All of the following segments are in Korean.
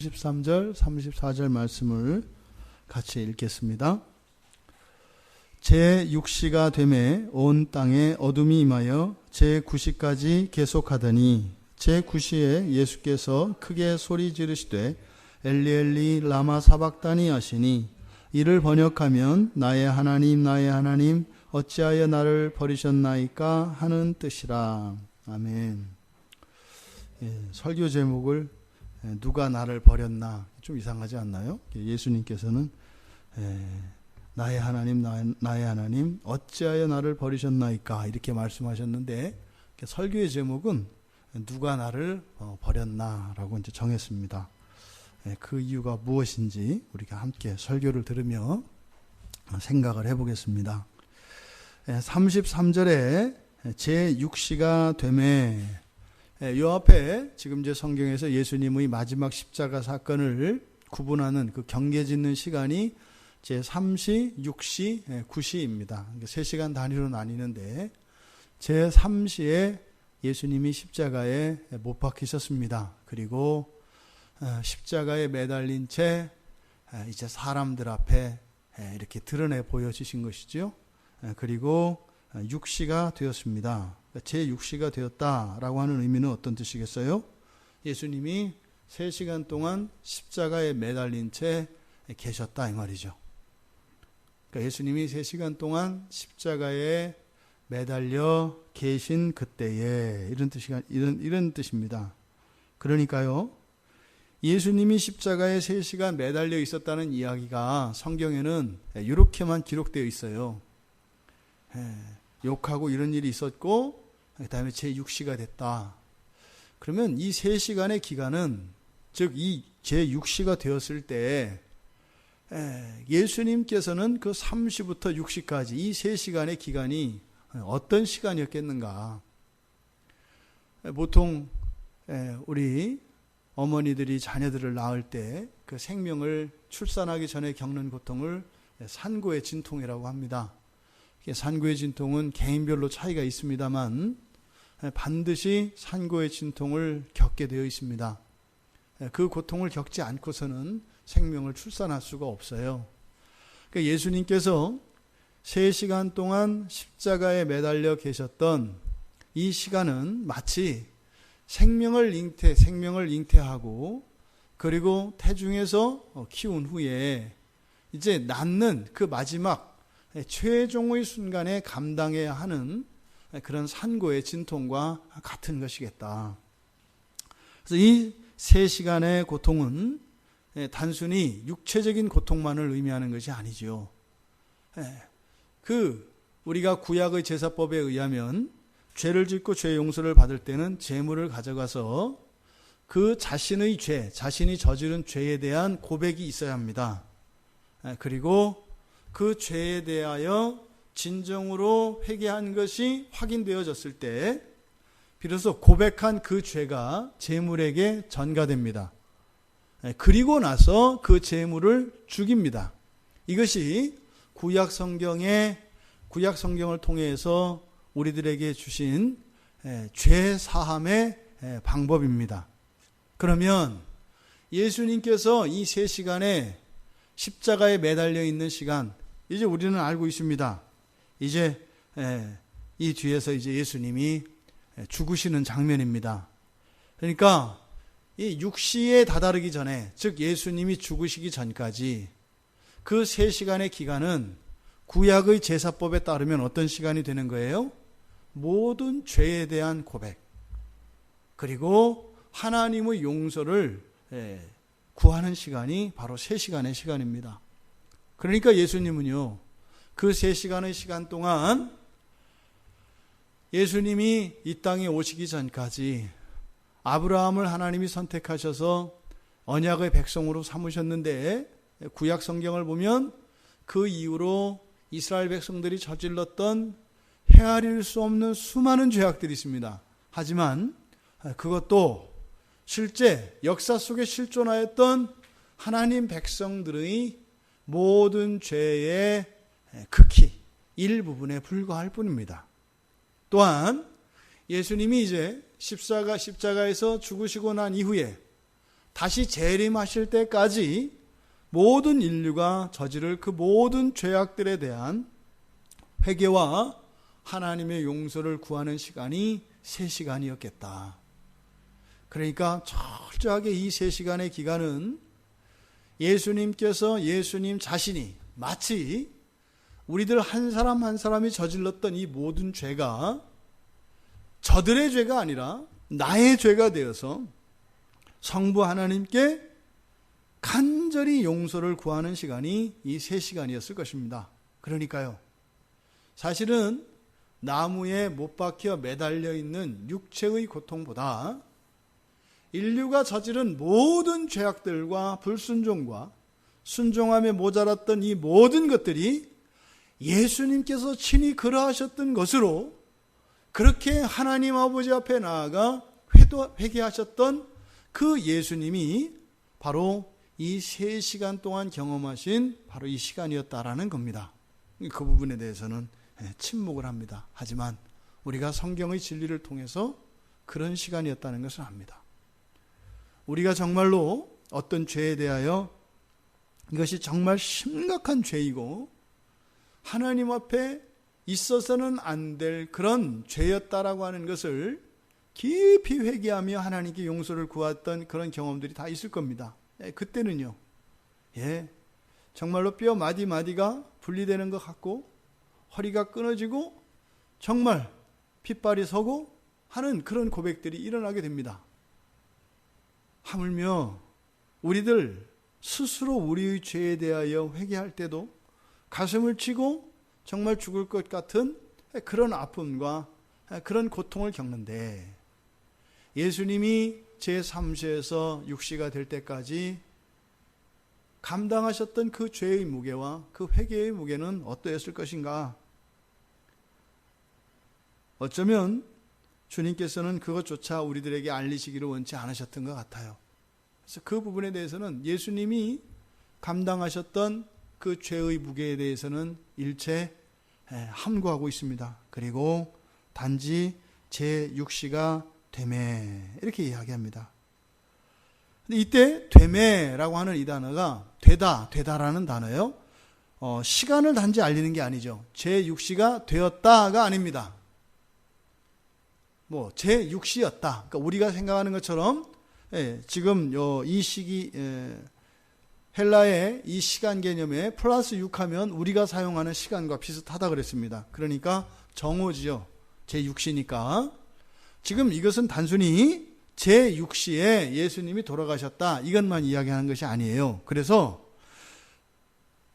33절, 34절 말씀을 같이 읽겠습니다. 제6시가 되매 온 땅에 어둠이 임하여 제9시까지 계속하더니 제9시에 예수께서 크게 소리 지르시되 엘리 엘리 라마 사박다니 하시니 이를 번역하면 나의 하나님 어찌하여 나를 버리셨나이까 하는 뜻이라. 아멘. 설교 제목을 누가 나를 버렸나 좀 이상하지 않나요? 예수님께서는 나의 하나님 어찌하여 나를 버리셨나이까 이렇게 말씀하셨는데 설교의 제목은 누가 나를 버렸나라고 이제 정했습니다. 그 이유가 무엇인지 우리가 함께 설교를 들으며 생각을 해보겠습니다. 33절에 제6시가 되매 이 앞에 지금 이제 성경에서 예수님의 마지막 십자가 사건을 구분하는 그 경계 짓는 시간이 제3시, 6시, 9시입니다. 3시간 단위로 나뉘는데 제3시에 예수님이 십자가에 못 박히셨습니다. 그리고 십자가에 매달린 채 이제 사람들 앞에 이렇게 드러내 보여주신 것이죠. 그리고 6시가 되었습니다. 제6시가 되었다라고 하는 의미는 어떤 뜻이겠어요? 예수님이 3시간 동안 십자가에 매달린 채 계셨다 이 말이죠. 그러니까 예수님이 3시간 동안 십자가에 매달려 계신 그때에 이런 뜻입니다. 그러니까요, 예수님이 십자가에 3시간 매달려 있었다는 이야기가 성경에는 이렇게만 기록되어 있어요. 욕하고 이런 일이 있었고 그 다음에 제6시가 됐다. 그러면 이 3시간의 기간은 즉 이 제6시가 되었을 때 예수님께서는 그 3시부터 6시까지 이 3시간의 기간이 어떤 시간이었겠는가. 보통 우리 어머니들이 자녀들을 낳을 때 그 생명을 출산하기 전에 겪는 고통을 산고의 진통이라고 합니다. 산고의 진통은 개인별로 차이가 있습니다만 반드시 산고의 진통을 겪게 되어 있습니다. 그 고통을 겪지 않고서는 생명을 출산할 수가 없어요. 그러니까 예수님께서 3시간 동안 십자가에 매달려 계셨던 이 시간은 마치 생명을 잉태하고 그리고 태중에서 키운 후에 이제 낳는 그 마지막 최종의 순간에 감당해야 하는 그런 산고의 진통과 같은 것이겠다. 그래서 이 3시간의 고통은 단순히 육체적인 고통만을 의미하는 것이 아니죠. 우리가 구약의 제사법에 의하면 죄를 짓고 죄 용서를 받을 때는 제물을 가져가서 그 자신이 저지른 죄에 대한 고백이 있어야 합니다. 그리고 그 죄에 대하여 진정으로 회개한 것이 확인되어졌을 때 비로소 고백한 그 죄가 제물에게 전가됩니다. 그리고 나서 그 제물을 죽입니다. 이것이 구약 성경을 통해서 우리들에게 주신 죄 사함의 방법입니다. 그러면 예수님께서 이 3시간에 십자가에 매달려 있는 시간, 이제 우리는 알고 있습니다. 이제 이 뒤에서 이제 예수님이 죽으시는 장면입니다. 그러니까 이 6시에 다다르기 전에, 즉 예수님이 죽으시기 전까지 그 3시간의 기간은 구약의 제사법에 따르면 어떤 시간이 되는 거예요? 모든 죄에 대한 고백, 그리고 하나님의 용서를 구하는 시간이 바로 3시간의 시간입니다. 그러니까 예수님은요, 그 3시간의 시간 동안 예수님이 이 땅에 오시기 전까지 아브라함을 하나님이 선택하셔서 언약의 백성으로 삼으셨는데 구약 성경을 보면 그 이후로 이스라엘 백성들이 저질렀던 헤아릴 수 없는 수많은 죄악들이 있습니다. 하지만 그것도 실제 역사 속에 실존하였던 하나님 백성들의 모든 죄의 극히 일부분에 불과할 뿐입니다. 또한 예수님이 이제 십자가에서 죽으시고 난 이후에 다시 재림하실 때까지 모든 인류가 저지를 그 모든 죄악들에 대한 회개와 하나님의 용서를 구하는 시간이 3시간이었겠다. 그러니까 철저하게 이 3시간의 기간은 예수님께서 예수님 자신이 마치 우리들 한 사람 한 사람이 저질렀던 이 모든 죄가 저들의 죄가 아니라 나의 죄가 되어서 성부 하나님께 간절히 용서를 구하는 시간이 이 3시간이었을 것입니다. 그러니까요, 사실은 나무에 못 박혀 매달려 있는 육체의 고통보다 인류가 저지른 모든 죄악들과 불순종과 순종함에 모자랐던 이 모든 것들이 예수님께서 친히 그러하셨던 것으로 그렇게 하나님 아버지 앞에 나아가 회개하셨던 그 예수님이 바로 이 3시간 동안 경험하신 바로 이 시간이었다라는 겁니다. 그 부분에 대해서는 침묵을 합니다. 하지만 우리가 성경의 진리를 통해서 그런 시간이었다는 것을 압니다. 우리가 정말로 어떤 죄에 대하여 이것이 정말 심각한 죄이고 하나님 앞에 있어서는 안 될 그런 죄였다라고 하는 것을 깊이 회개하며 하나님께 용서를 구했던 그런 경험들이 다 있을 겁니다. 그때는요, 정말로 뼈 마디마디가 분리되는 것 같고 허리가 끊어지고 정말 핏발이 서고 하는 그런 고백들이 일어나게 됩니다. 하물며 우리들 스스로 우리의 죄에 대하여 회개할 때도 가슴을 치고 정말 죽을 것 같은 그런 아픔과 그런 고통을 겪는데, 예수님이 제3세에서 육시가 될 때까지 감당하셨던 그 죄의 무게와 그 회개의 무게는 어떠했을 것인가? 어쩌면 주님께서는 그것조차 우리들에게 알리시기를 원치 않으셨던 것 같아요. 그래서 그 부분에 대해서는 예수님이 감당하셨던 그 죄의 무게에 대해서는 일체 함구하고 있습니다. 그리고 단지 제6시가 되매 이렇게 이야기합니다. 근데 이때 되매라고 하는 이 단어가 되다라는 단어예요. 시간을 단지 알리는 게 아니죠. 제6시가 되었다가 아닙니다. 제6시였다. 그러니까 우리가 생각하는 것처럼 지금 이 시기 헬라의 이 시간 개념에 플러스 6하면 우리가 사용하는 시간과 비슷하다 그랬습니다. 그러니까 정오지요. 제6시니까. 지금 이것은 단순히 제6시에 예수님이 돌아가셨다, 이것만 이야기하는 것이 아니에요. 그래서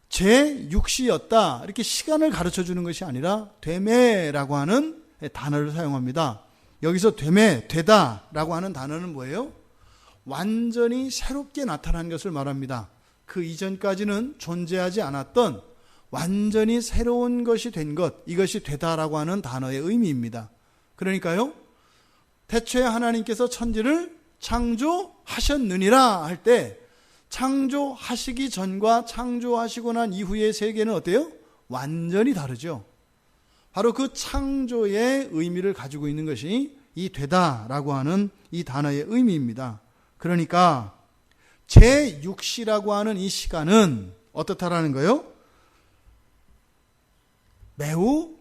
제6시였다 이렇게 시간을 가르쳐 주는 것이 아니라 되매라고 하는 단어를 사용합니다. 여기서 되다라고 하는 단어는 뭐예요? 완전히 새롭게 나타난 것을 말합니다. 그 이전까지는 존재하지 않았던 완전히 새로운 것이 된 것, 이것이 되다라고 하는 단어의 의미입니다. 그러니까요, 태초에 하나님께서 천지를 창조하셨느니라 할 때 창조하시기 전과 창조하시고 난 이후의 세계는 어때요? 완전히 다르죠. 바로 그 창조의 의미를 가지고 있는 것이 이 되다라고 하는 이 단어의 의미입니다. 그러니까 제6시라고 하는 이 시간은 어떻다라는 거예요? 매우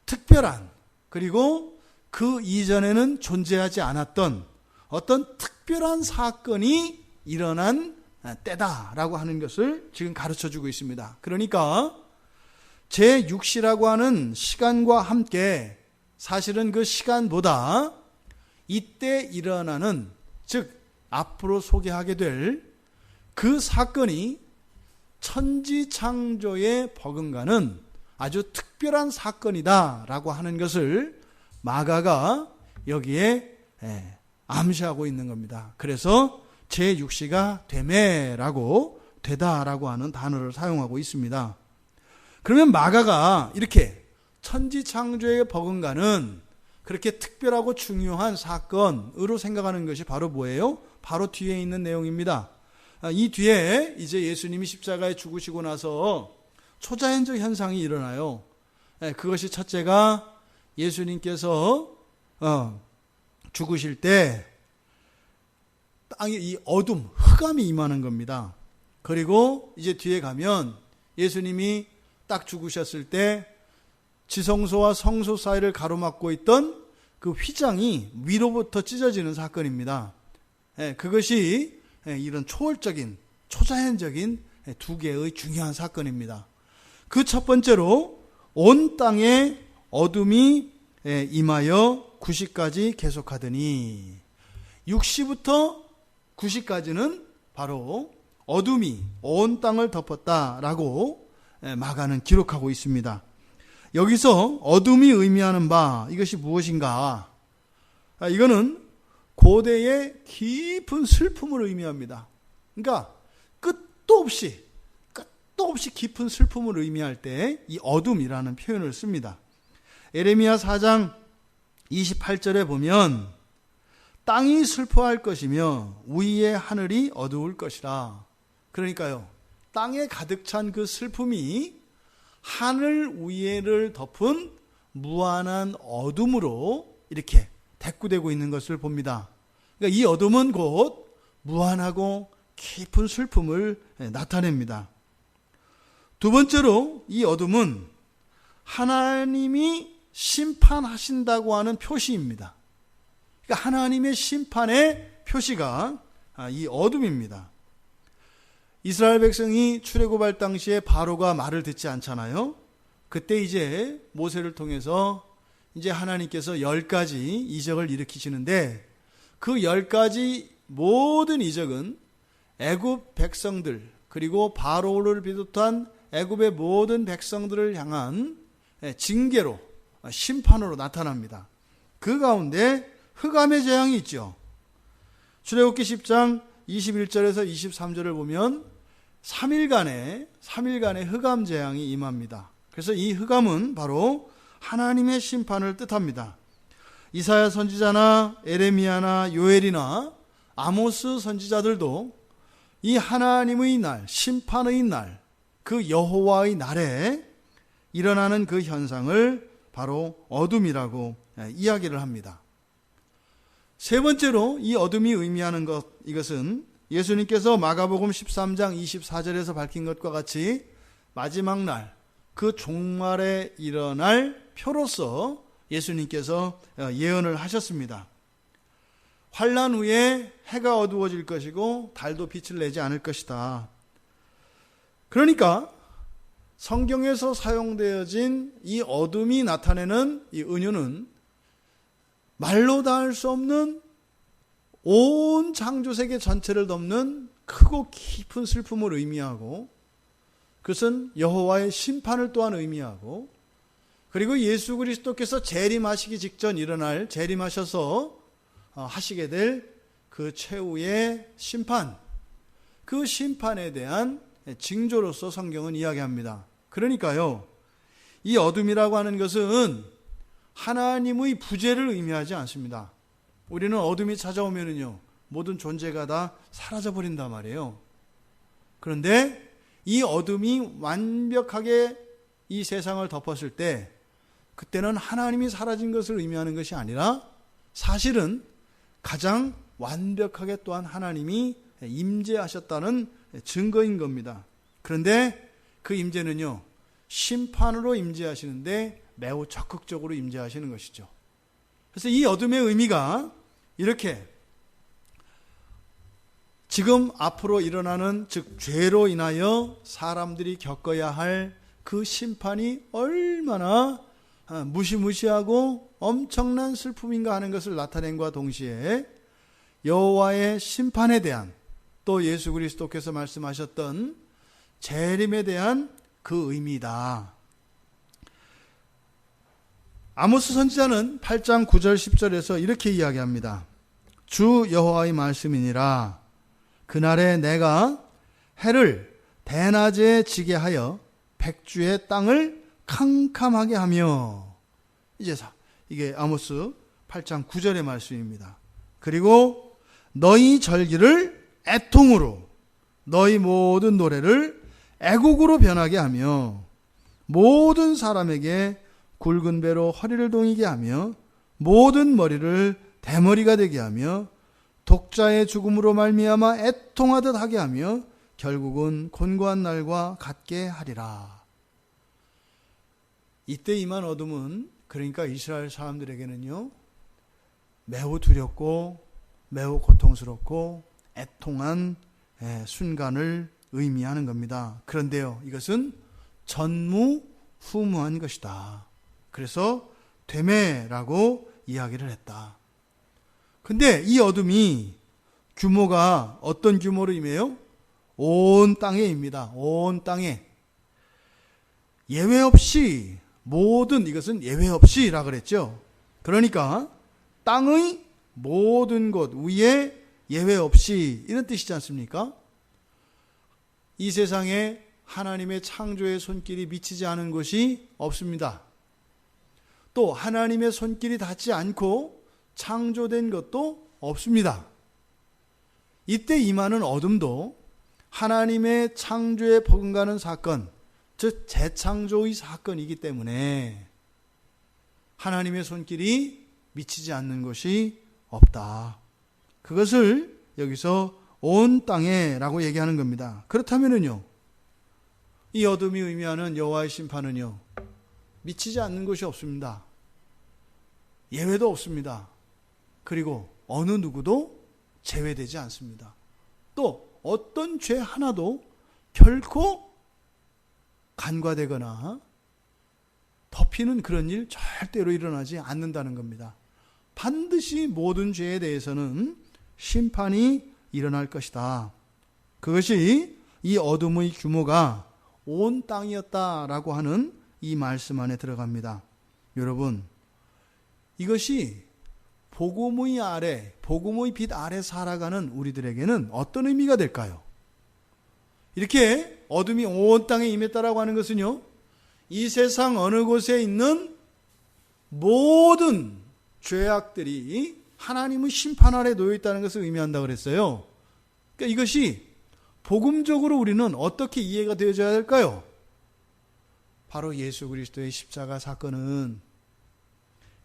특별한, 그리고 그 이전에는 존재하지 않았던 어떤 특별한 사건이 일어난 때다라고 하는 것을 지금 가르쳐주고 있습니다. 그러니까 제6시라고 하는 시간과 함께 사실은 그 시간보다 이때 일어나는, 즉 앞으로 소개하게 될 그 사건이 천지창조에 버금가는 아주 특별한 사건이다라고 하는 것을 마가가 여기에 암시하고 있는 겁니다. 그래서 제6시가 되매라고, 되다라고 하는 단어를 사용하고 있습니다. 그러면 마가가 이렇게 천지창조에 버금가는 그렇게 특별하고 중요한 사건으로 생각하는 것이 바로 뭐예요? 바로 뒤에 있는 내용입니다. 이 뒤에 이제 예수님이 십자가에 죽으시고 나서 초자연적 현상이 일어나요. 그것이 첫째가 예수님께서 죽으실 때 땅에 이 어둠, 흑암이 임하는 겁니다. 그리고 이제 뒤에 가면 예수님이 딱 죽으셨을 때 지성소와 성소 사이를 가로막고 있던 그 휘장이 위로부터 찢어지는 사건입니다. 그것이 이런 초월적인, 초자연적인 두 개의 중요한 사건입니다. 그 첫 번째로 온 땅에 어둠이 임하여 9시까지 계속하더니, 6시부터 9시까지는 바로 어둠이 온 땅을 덮었다라고 마가는 기록하고 있습니다. 여기서 어둠이 의미하는 바, 이것이 무엇인가? 이거는 고대의 깊은 슬픔을 의미합니다. 그러니까 끝도 없이 깊은 슬픔을 의미할 때 이 어둠이라는 표현을 씁니다. 예레미야 4장 28절에 보면 땅이 슬퍼할 것이며 위의 하늘이 어두울 것이라. 그러니까요, 땅에 가득 찬 그 슬픔이 하늘 위에를 덮은 무한한 어둠으로 이렇게 대꾸되고 있는 것을 봅니다. 그러니까 이 어둠은 곧 무한하고 깊은 슬픔을 나타냅니다. 두 번째로 이 어둠은 하나님이 심판하신다고 하는 표시입니다. 그러니까 하나님의 심판의 표시가 이 어둠입니다. 이스라엘 백성이 출애굽할 당시에 바로가 말을 듣지 않잖아요. 그때 이제 모세를 통해서 이제 하나님께서 10가지 이적을 일으키시는데, 그 10가지 모든 이적은 애굽 백성들, 그리고 바로를 비롯한 애굽의 모든 백성들을 향한 징계로, 심판으로 나타납니다. 그 가운데 흑암의 재앙이 있죠. 출애굽기 10장 21절에서 23절을 보면 3일간의 흑암 재앙이 임합니다. 그래서 이 흑암은 바로 하나님의 심판을 뜻합니다. 이사야 선지자나 에레미야나 요엘이나 아모스 선지자들도 이 하나님의 날, 심판의 날, 그 여호와의 날에 일어나는 그 현상을 바로 어둠이라고 이야기를 합니다. 세 번째로 이 어둠이 의미하는 것, 이것은 예수님께서 마가복음 13장 24절에서 밝힌 것과 같이 마지막 날, 그 종말에 일어날 표로서 예수님께서 예언을 하셨습니다. 환난 후에 해가 어두워질 것이고 달도 빛을 내지 않을 것이다. 그러니까 성경에서 사용되어진 이 어둠이 나타내는 이 은유는 말로 다 할 수 없는 온 창조세계 전체를 덮는 크고 깊은 슬픔을 의미하고, 그것은 여호와의 심판을 또한 의미하고, 그리고 예수 그리스도께서 재림하시기 직전 일어날, 재림하셔서 하시게 될 그 최후의 심판, 그 심판에 대한 징조로서 성경은 이야기합니다. 그러니까요, 이 어둠이라고 하는 것은 하나님의 부재를 의미하지 않습니다. 우리는 어둠이 찾아오면은요, 모든 존재가 다 사라져버린단 말이에요. 그런데 이 어둠이 완벽하게 이 세상을 덮었을 때, 그때는 하나님이 사라진 것을 의미하는 것이 아니라 사실은 가장 완벽하게 또한 하나님이 임재하셨다는 증거인 겁니다. 그런데 그 임재는요, 심판으로 임재하시는데 매우 적극적으로 임재하시는 것이죠. 그래서 이 어둠의 의미가 이렇게 지금 앞으로 일어나는, 즉 죄로 인하여 사람들이 겪어야 할 그 심판이 얼마나 무시무시하고 엄청난 슬픔인가 하는 것을 나타낸과 동시에 여호와의 심판에 대한, 또 예수 그리스도께서 말씀하셨던 재림에 대한 그 의미다. 아모스 선지자는 8장 9절 10절에서 이렇게 이야기합니다. 주 여호와의 말씀이니라. 그날에 내가 해를 대낮에 지게 하여 백주의 땅을 캄캄하게 하며. 이게 아모스 8장 9절의 말씀입니다. 그리고 너희 절기를 애통으로, 너희 모든 노래를 애곡으로 변하게 하며, 모든 사람에게 굵은 배로 허리를 동이게 하며, 모든 머리를 대머리가 되게 하며, 독자의 죽음으로 말미암아 애통하듯 하게 하며 결국은 곤고한 날과 같게 하리라. 이때 임한 어둠은 그러니까 이스라엘 사람들에게는요, 매우 두렵고 매우 고통스럽고 애통한 순간을 의미하는 겁니다. 그런데요, 이것은 전무후무한 것이다. 그래서 되매라고 이야기를 했다. 근데 이 어둠이 규모가 어떤 규모로 임해요? 온 땅에 임니다. 온 땅에. 예외 없이 모든, 이것은 예외 없이라 그랬죠. 그러니까 땅의 모든 곳 위에 예외 없이, 이런 뜻이지 않습니까? 이 세상에 하나님의 창조의 손길이 미치지 않은 곳이 없습니다. 또 하나님의 손길이 닿지 않고 창조된 것도 없습니다. 이때 임하는 어둠도 하나님의 창조에 버금가는 사건, 즉 재창조의 사건이기 때문에 하나님의 손길이 미치지 않는 것이 없다. 그것을 여기서 온 땅에 라고 얘기하는 겁니다. 그렇다면요, 이 어둠이 의미하는 여호와의 심판은요, 미치지 않는 것이 없습니다. 예외도 없습니다. 그리고 어느 누구도 제외되지 않습니다. 또 어떤 죄 하나도 결코 간과되거나 덮이는 그런 일 절대로 일어나지 않는다는 겁니다. 반드시 모든 죄에 대해서는 심판이 일어날 것이다. 그것이 이 어둠의 규모가 온 땅이었다라고 하는 이 말씀 안에 들어갑니다. 여러분, 이것이 복음의 아래, 복음의 빛 아래 살아가는 우리들에게는 어떤 의미가 될까요? 이렇게 어둠이 온 땅에 임했다라고 하는 것은요, 이 세상 어느 곳에 있는 모든 죄악들이 하나님의 심판 아래 놓여 있다는 것을 의미한다고 그랬어요. 그러니까 이것이 복음적으로 우리는 어떻게 이해가 되어져야 될까요? 바로 예수 그리스도의 십자가 사건은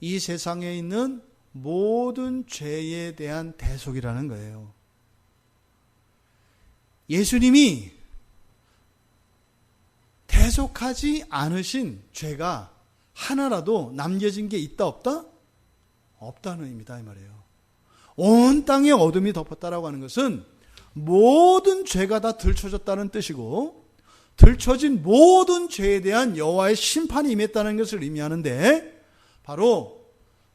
이 세상에 있는 모든 죄에 대한 대속이라는 거예요. 예수님이 대속하지 않으신 죄가 하나라도 남겨진 게 있다 없다? 없다는 의미다 이 말이에요. 온 땅에 어둠이 덮었다라고 하는 것은 모든 죄가 다 들춰졌다는 뜻이고, 들춰진 모든 죄에 대한 여호와의 심판이 임했다는 것을 의미하는데, 바로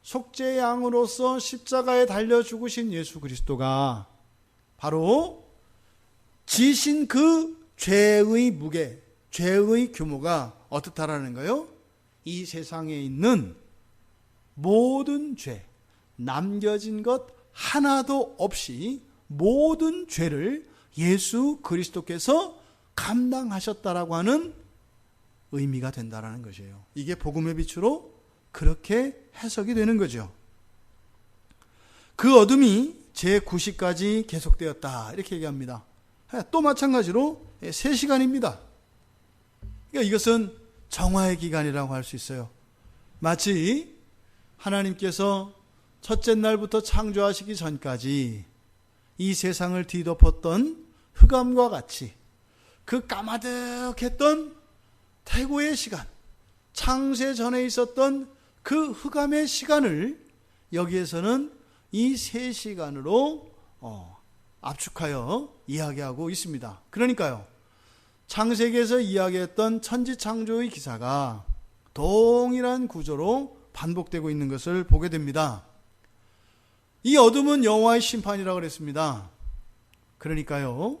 속죄의 양으로서 십자가에 달려 죽으신 예수 그리스도가 바로 지신 그 죄의 무게, 죄의 규모가 어떻다라는 거예요? 이 세상에 있는 모든 죄, 남겨진 것 하나도 없이 모든 죄를 예수 그리스도께서 감당하셨다라고 하는 의미가 된다라는 것이에요. 이게 복음의 빛으로 그렇게 해석이 되는 거죠. 그 어둠이 제9시까지 계속되었다 이렇게 얘기합니다. 또 마찬가지로 3시간입니다. 그러니까 이것은 정화의 기간이라고 할 수 있어요. 마치 하나님께서 첫째 날부터 창조하시기 전까지 이 세상을 뒤덮었던 흑암과 같이 그 까마득했던 태고의 시간, 창세 전에 있었던 그 흑암의 시간을 여기에서는 이 3시간으로 압축하여 이야기하고 있습니다. 그러니까요, 창세기에서 이야기했던 천지창조의 기사가 동일한 구조로 반복되고 있는 것을 보게 됩니다. 이 어둠은 여호와의 심판이라고 그랬습니다. 그러니까요,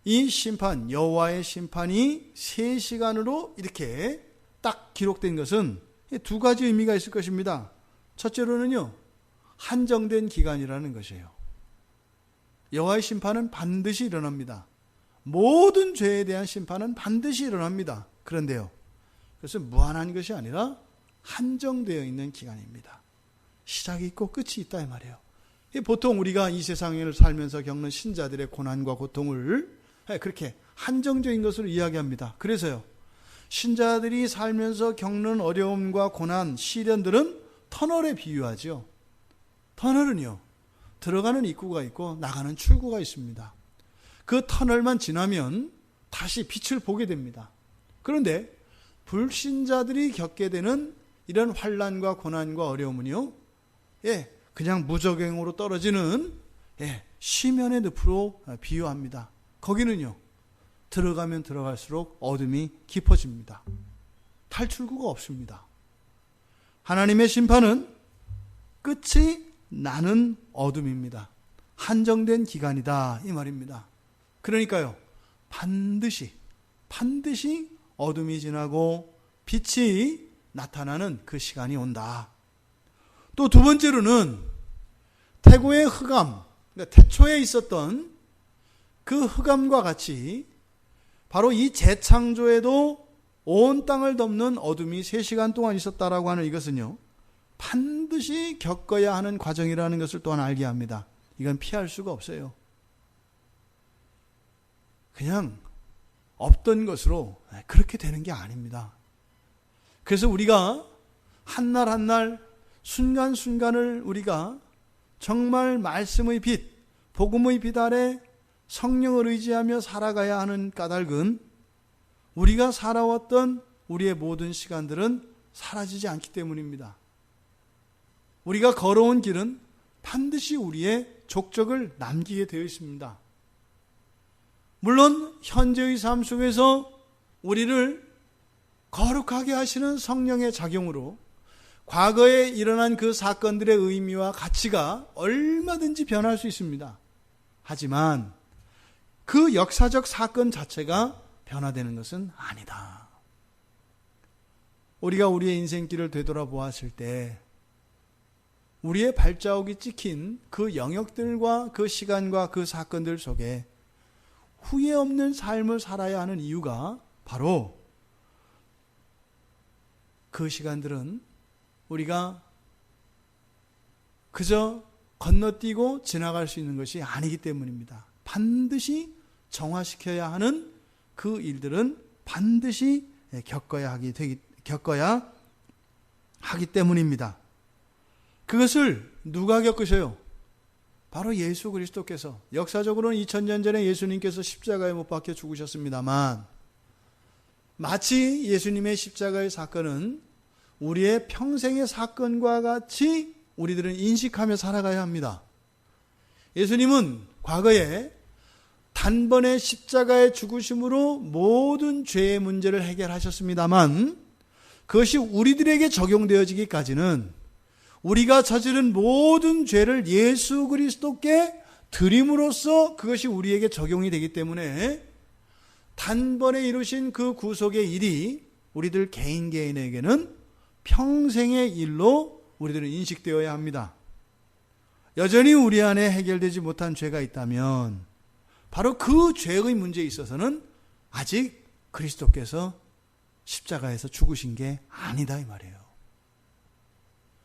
이 심판, 여호와의 심판이 3시간으로 이렇게 딱 기록된 것은 2가지 의미가 있을 것입니다. 첫째로는요, 한정된 기간이라는 것이에요. 여호와의 심판은 반드시 일어납니다. 모든 죄에 대한 심판은 반드시 일어납니다. 그런데요, 그것은 무한한 것이 아니라 한정되어 있는 기간입니다. 시작이 있고 끝이 있다 이 말이에요. 보통 우리가 이 세상을 살면서 겪는 신자들의 고난과 고통을 그렇게 한정적인 것으로 이야기합니다. 그래서요, 신자들이 살면서 겪는 어려움과 고난, 시련들은 터널에 비유하죠. 터널은요, 들어가는 입구가 있고 나가는 출구가 있습니다. 그 터널만 지나면 다시 빛을 보게 됩니다. 그런데 불신자들이 겪게 되는 이런 환난과 고난과 어려움은요, 그냥 무적행으로 떨어지는 시면의 늪으로 비유합니다. 거기는요, 들어가면 들어갈수록 어둠이 깊어집니다. 탈출구가 없습니다. 하나님의 심판은 끝이 나는 어둠입니다. 한정된 기간이다 이 말입니다. 그러니까요, 반드시 어둠이 지나고 빛이 나타나는 그 시간이 온다. 또 두 번째로는 태고의 흑암, 그러니까 태초에 있었던 그 흑암과 같이 바로 이 재창조에도 온 땅을 덮는 어둠이 3시간 동안 있었다라고 하는 이것은요, 반드시 겪어야 하는 과정이라는 것을 또한 알게 합니다. 이건 피할 수가 없어요. 그냥 없던 것으로 그렇게 되는 게 아닙니다. 그래서 우리가 한날 한날 순간순간을 우리가 정말 말씀의 빛, 복음의 빛 아래 성령을 의지하며 살아가야 하는 까닭은 우리가 살아왔던 우리의 모든 시간들은 사라지지 않기 때문입니다. 우리가 걸어온 길은 반드시 우리의 족적을 남기게 되어 있습니다. 물론 현재의 삶 속에서 우리를 거룩하게 하시는 성령의 작용으로 과거에 일어난 그 사건들의 의미와 가치가 얼마든지 변할 수 있습니다. 하지만 그 역사적 사건 자체가 변화되는 것은 아니다. 우리가 우리의 인생길을 되돌아보았을 때 우리의 발자국이 찍힌 그 영역들과 그 시간과 그 사건들 속에 후회 없는 삶을 살아야 하는 이유가 바로 그 시간들은 우리가 그저 건너뛰고 지나갈 수 있는 것이 아니기 때문입니다. 반드시 정화시켜야 하는 그 일들은 반드시 겪어야 하기 때문입니다. 그것을 누가 겪으셔요? 바로 예수 그리스도께서. 역사적으로는 2000년 전에 예수님께서 십자가에 못 박혀 죽으셨습니다만 마치 예수님의 십자가의 사건은 우리의 평생의 사건과 같이 우리들은 인식하며 살아가야 합니다. 예수님은 과거에 단번에 십자가의 죽으심으로 모든 죄의 문제를 해결하셨습니다만 그것이 우리들에게 적용되어지기까지는 우리가 저지른 모든 죄를 예수 그리스도께 드림으로써 그것이 우리에게 적용이 되기 때문에 단번에 이루신 그 구속의 일이 우리들 개인에게는 평생의 일로 우리들은 인식되어야 합니다. 여전히 우리 안에 해결되지 못한 죄가 있다면 바로 그 죄의 문제에 있어서는 아직 그리스도께서 십자가에서 죽으신 게 아니다 이 말이에요.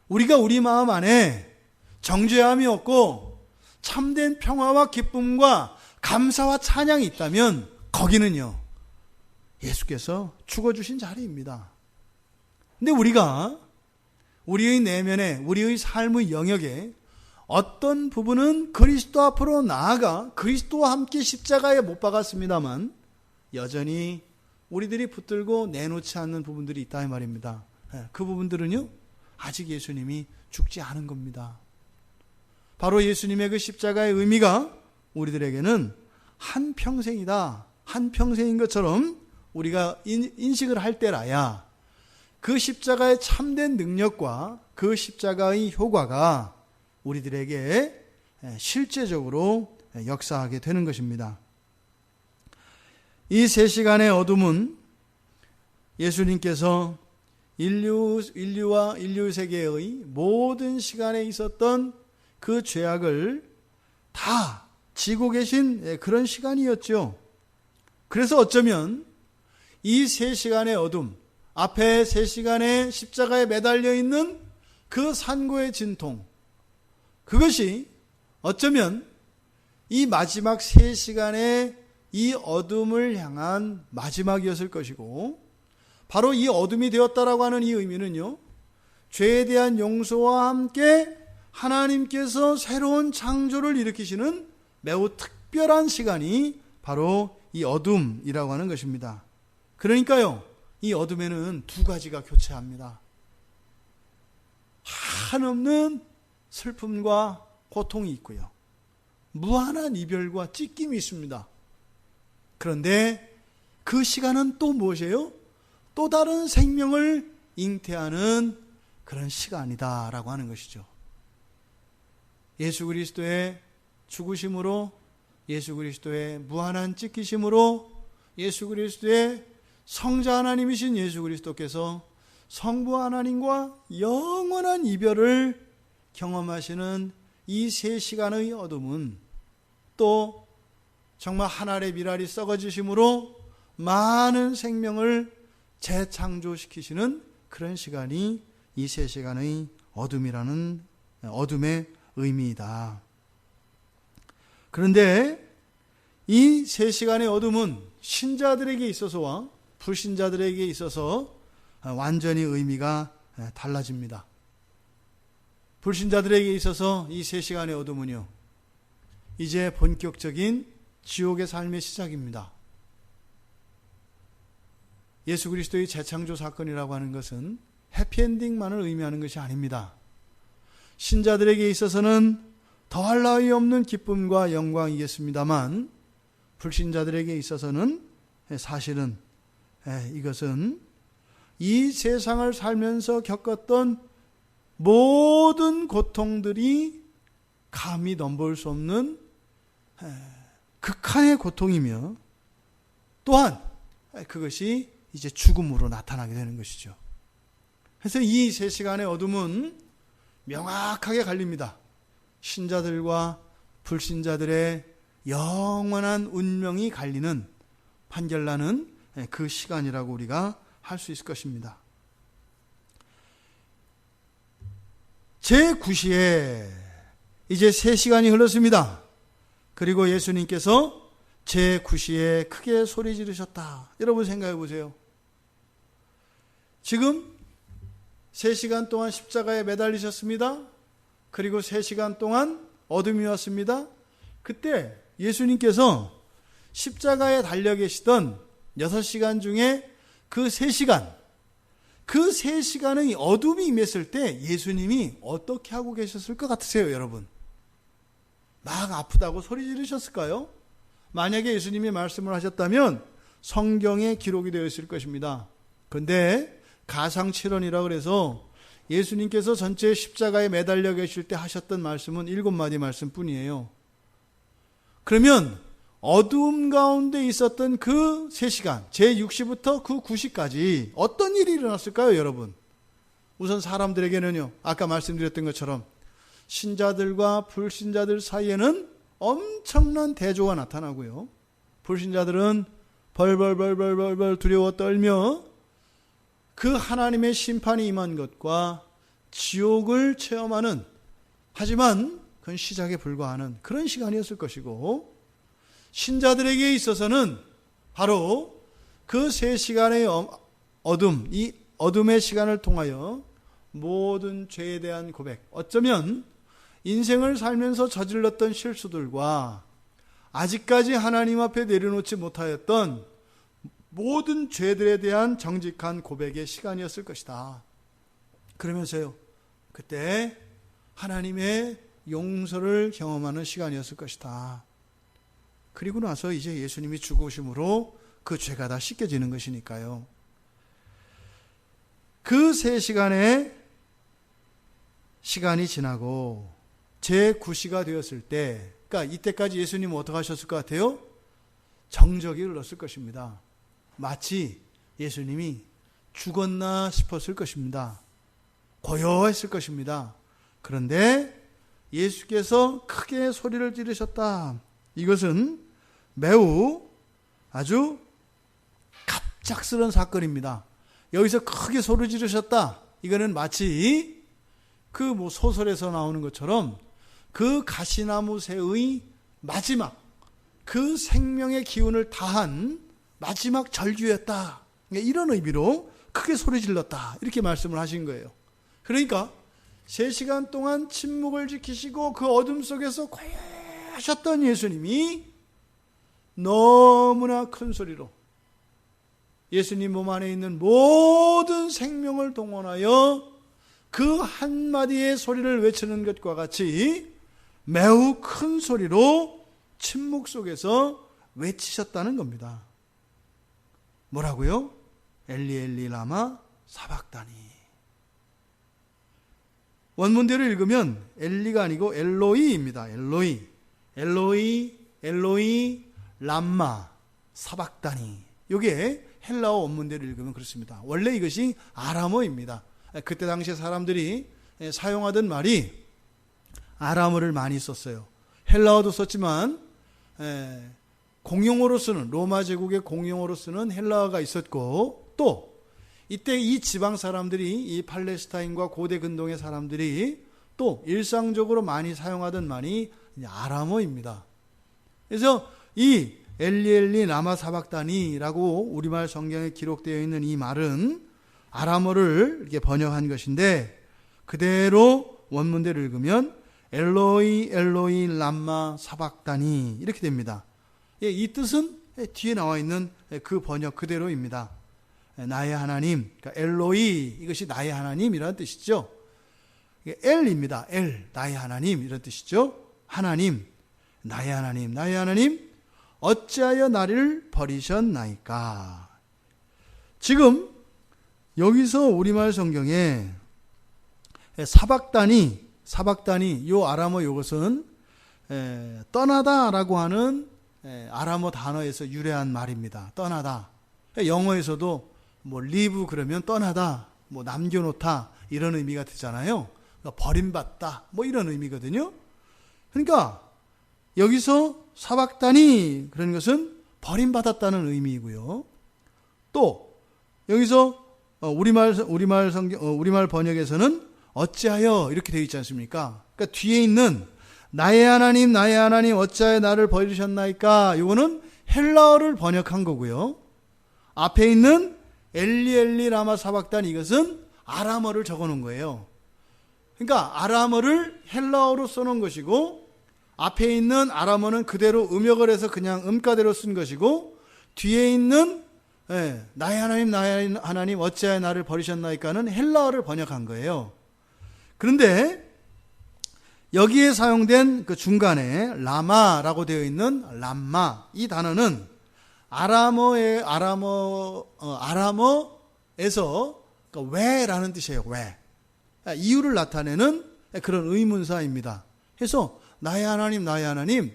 우리가 우리 마음 안에 정죄함이 없고 참된 평화와 기쁨과 감사와 찬양이 있다면 거기는요, 예수께서 죽어주신 자리입니다. 근데 우리가 우리의 내면에, 우리의 삶의 영역에 어떤 부분은 그리스도 앞으로 나아가 그리스도와 함께 십자가에 못 박았습니다만 여전히 우리들이 붙들고 내놓지 않는 부분들이 있다 이 말입니다. 그 부분들은요, 아직 예수님이 죽지 않은 겁니다. 바로 예수님의 그 십자가의 의미가 우리들에게는 한평생이다, 한평생인 것처럼 우리가 인식을 할 때라야 그 십자가의 참된 능력과 그 십자가의 효과가 우리들에게 실제적으로 역사하게 되는 것입니다. 이 3시간의 어둠은 예수님께서 인류와 인류 세계의 모든 시간에 있었던 그 죄악을 다 지고 계신 그런 시간이었죠. 그래서 어쩌면 이 3시간의 어둠, 앞에 3시간의 십자가에 매달려 있는 그 산고의 진통, 그것이 어쩌면 이 마지막 3시간의 이 어둠을 향한 마지막이었을 것이고, 바로 이 어둠이 되었다라고 하는 이 의미는요, 죄에 대한 용서와 함께 하나님께서 새로운 창조를 일으키시는 매우 특별한 시간이 바로 이 어둠이라고 하는 것입니다. 그러니까요, 이 어둠에는 두 가지가 교차합니다. 한없는 슬픔과 고통이 있고요, 무한한 이별과 찢김이 있습니다. 그런데 그 시간은 또 무엇이에요? 또 다른 생명을 잉태하는 그런 시간이다라고 하는 것이죠. 예수 그리스도의 죽으심으로, 예수 그리스도의 무한한 찢기심으로, 예수 그리스도의 성자 하나님이신 예수 그리스도께서 성부 하나님과 영원한 이별을 경험하시는 이 세 시간의 어둠은 또 정말 하늘의 미랄이 썩어지심으로 많은 생명을 재창조시키시는 그런 시간이 이 세 시간의 어둠이라는 어둠의 의미이다. 그런데 이 세 시간의 어둠은 신자들에게 있어서와 불신자들에게 있어서 완전히 의미가 달라집니다. 불신자들에게 있어서 이 세 시간의 어둠은요, 이제 본격적인 지옥의 삶의 시작입니다. 예수 그리스도의 재창조 사건이라고 하는 것은 해피엔딩만을 의미하는 것이 아닙니다. 신자들에게 있어서는 더할 나위 없는 기쁨과 영광이겠습니다만, 불신자들에게 있어서는 사실은 이것은 이 세상을 살면서 겪었던 모든 고통들이 감히 넘볼 수 없는 극한의 고통이며, 또한 그것이 이제 죽음으로 나타나게 되는 것이죠. 그래서 이 세 시간의 어둠은 명확하게 갈립니다. 신자들과 불신자들의 영원한 운명이 갈리는, 판결나는 그 시간이라고 우리가 할 수 있을 것입니다. 제9시에 이제 3시간이 흘렀습니다. 그리고 예수님께서 제9시에 크게 소리 지르셨다. 여러분 생각해 보세요. 지금 3시간 동안 십자가에 매달리셨습니다. 그리고 3시간 동안 어둠이 왔습니다. 그때 예수님께서 십자가에 달려 계시던 6시간 중에 그 3시간, 그 3시간의 어둠이 임했을 때 예수님이 어떻게 하고 계셨을 것 같으세요, 여러분? 막 아프다고 소리 지르셨을까요? 만약에 예수님이 말씀을 하셨다면 성경에 기록이 되어 있을 것입니다. 그런데 가상칠언이라 그래서 예수님께서 전체 십자가에 매달려 계실 때 하셨던 말씀은 7마디 말씀뿐이에요. 그러면 어두움 가운데 있었던 그 3시간, 제6시부터 그 9시까지 어떤 일이 일어났을까요, 여러분? 우선 사람들에게는요, 아까 말씀드렸던 것처럼 신자들과 불신자들 사이에는 엄청난 대조가 나타나고요, 불신자들은 벌벌 두려워 떨며 그 하나님의 심판이 임한 것과 지옥을 체험하는, 하지만 그건 시작에 불과하는 그런 시간이었을 것이고, 신자들에게 있어서는 바로 그 3시간의 어둠, 이 어둠의 시간을 통하여 모든 죄에 대한 고백, 어쩌면 인생을 살면서 저질렀던 실수들과 아직까지 하나님 앞에 내려놓지 못하였던 모든 죄들에 대한 정직한 고백의 시간이었을 것이다. 그러면서요, 그때 하나님의 용서를 경험하는 시간이었을 것이다. 그리고 나서 이제 예수님이 죽으심으로 그 죄가 다 씻겨지는 것이니까요. 그 3시간의 시간이 지나고 제9시가 되었을 때, 그러니까 이때까지 예수님은 어떻게 하셨을 것 같아요? 정적이 흘렀을 것입니다. 마치 예수님이 죽었나 싶었을 것입니다. 고요했을 것입니다. 그런데 예수께서 크게 소리를 지르셨다. 이것은 매우 아주 갑작스러운 사건입니다. 여기서 크게 소리 지르셨다. 이거는 마치 그 소설에서 나오는 것처럼 그 가시나무 새의 마지막, 그 생명의 기운을 다한 마지막 절규였다. 이런 의미로 크게 소리 질렀다. 이렇게 말씀을 하신 거예요. 그러니까 3시간 동안 침묵을 지키시고 그 어둠 속에서 고요하셨던 예수님이 너무나 큰 소리로 예수님 몸 안에 있는 모든 생명을 동원하여 그 한마디의 소리를 외치는 것과 같이 매우 큰 소리로 침묵 속에서 외치셨다는 겁니다. 뭐라고요? 엘리 엘리 라마 사박다니. 원문대로 읽으면 엘리가 아니고 엘로이입니다. 엘로이. 엘로이 엘로이 람마 사박다니. 이게 헬라어 원문대로 읽으면 그렇습니다. 원래 이것이 아람어입니다. 그때 당시에 사람들이 사용하던 말이 아람어를 많이 썼어요. 헬라어도 썼지만 공용어로 쓰는, 로마 제국의 공용어로 쓰는 헬라어가 있었고, 또 이때 이 지방 사람들이, 이 팔레스타인과 고대 근동의 사람들이 또 일상적으로 많이 사용하던 말이 아람어입니다. 그래서 이 엘리 라마 사박다니라고 우리말 성경에 기록되어 있는 이 말은 아람어를 이렇게 번역한 것인데, 그대로 원문대로 읽으면 엘로이 엘로이 람마 사박다니 이렇게 됩니다. 이 뜻은 뒤에 나와 있는 그 번역 그대로입니다. 나의 하나님, 그러니까 엘로이, 이것이 나의 하나님이라는 뜻이죠. 엘입니다. 엘, 나의 하나님 이런 뜻이죠. 하나님, 나의 하나님, 나의 하나님 어찌하여 나를 버리셨나이까. 지금 여기서 우리말 성경에 사박다니 요 아람어 요것은 떠나다라고 하는 아람어 단어에서 유래한 말입니다. 떠나다. 영어에서도 뭐 leave 그러면 떠나다, 뭐 남겨놓다 이런 의미가 되잖아요. 그러니까 버림받다 뭐 이런 의미거든요. 그러니까 여기서 사박다니 그런 것은 버림받았다는 의미이고요. 또 여기서 우리말 번역에서는 어찌하여 이렇게 되어 있지 않습니까? 그러니까 뒤에 있는 나의 하나님 어찌하여 나를 버리셨나이까, 이거는 헬라어를 번역한 거고요. 앞에 있는 엘리 라마 사박다니 이것은 아람어를 적어놓은 거예요. 그러니까 아람어를 헬라어로 써놓은 것이고, 앞에 있는 아람어는 그대로 음역을 해서 그냥 음가대로 쓴 것이고, 뒤에 있는 나의 하나님 어찌하여 나를 버리셨나이까는 헬라어를 번역한 거예요. 그런데 여기에 사용된 그 중간에 라마라고 되어 있는 람마, 이 단어는 아람어에서 왜라는 뜻이에요. 왜. 이유를 나타내는 그런 의문사입니다. 그래서 나의 하나님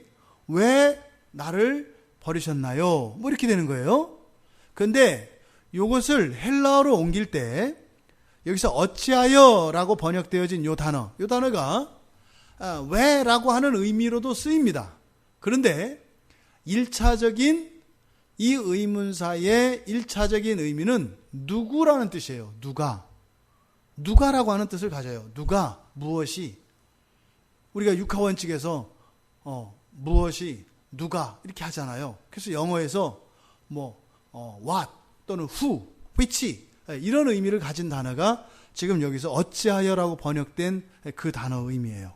왜 나를 버리셨나요? 뭐 이렇게 되는 거예요. 그런데 이것을 헬라어로 옮길 때 여기서 어찌하여라고 번역되어진 이 단어가 왜라고 하는 의미로도 쓰입니다. 그런데 1차적인 이 의문사의 1차적인 의미는 누구라는 뜻이에요. 누가라고 하는 뜻을 가져요. 누가, 무엇이. 우리가 육하원칙에서 무엇이, 누가 이렇게 하잖아요. 그래서 영어에서 what 또는 who, which 이런 의미를 가진 단어가 지금 여기서 어찌하여라고 번역된 그 단어 의미예요.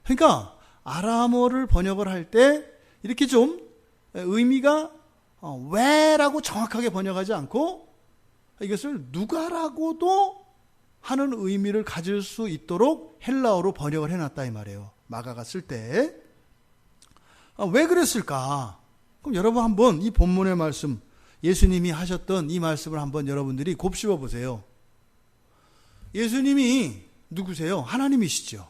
그러니까 아람어를 번역을 할 때 이렇게 좀 의미가 왜라고 정확하게 번역하지 않고 이것을 누가라고도 하는 의미를 가질 수 있도록 헬라어로 번역을 해놨다 이 말이에요. 마가가 쓸 때. 왜 그랬을까? 그럼 여러분 한번 이 본문의 말씀, 예수님이 하셨던 이 말씀을 한번 여러분들이 곱씹어 보세요. 예수님이 누구세요? 하나님이시죠.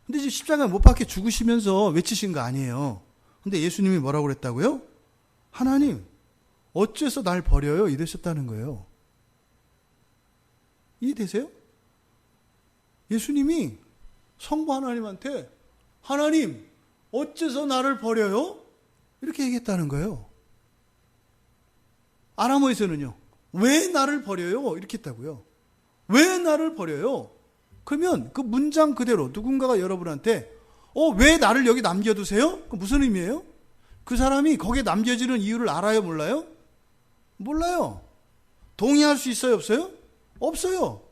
근데 이제 십자가에 못 박혀 죽으시면서 외치신 거 아니에요. 근데 예수님이 뭐라고 그랬다고요? 하나님, 어째서 날 버려요? 이러셨다는 거예요. 이해되세요? 예수님이 성부 하나님한테 하나님, 어째서 나를 버려요? 이렇게 얘기했다는 거예요. 아람어에서는요, 왜 나를 버려요? 이렇게 했다고요. 왜 나를 버려요? 그러면 그 문장 그대로 누군가가 여러분한테 왜 나를 여기 남겨두세요? 그 무슨 의미예요? 그 사람이 거기에 남겨지는 이유를 알아요? 몰라요? 몰라요. 동의할 수 있어요? 없어요? 없어요.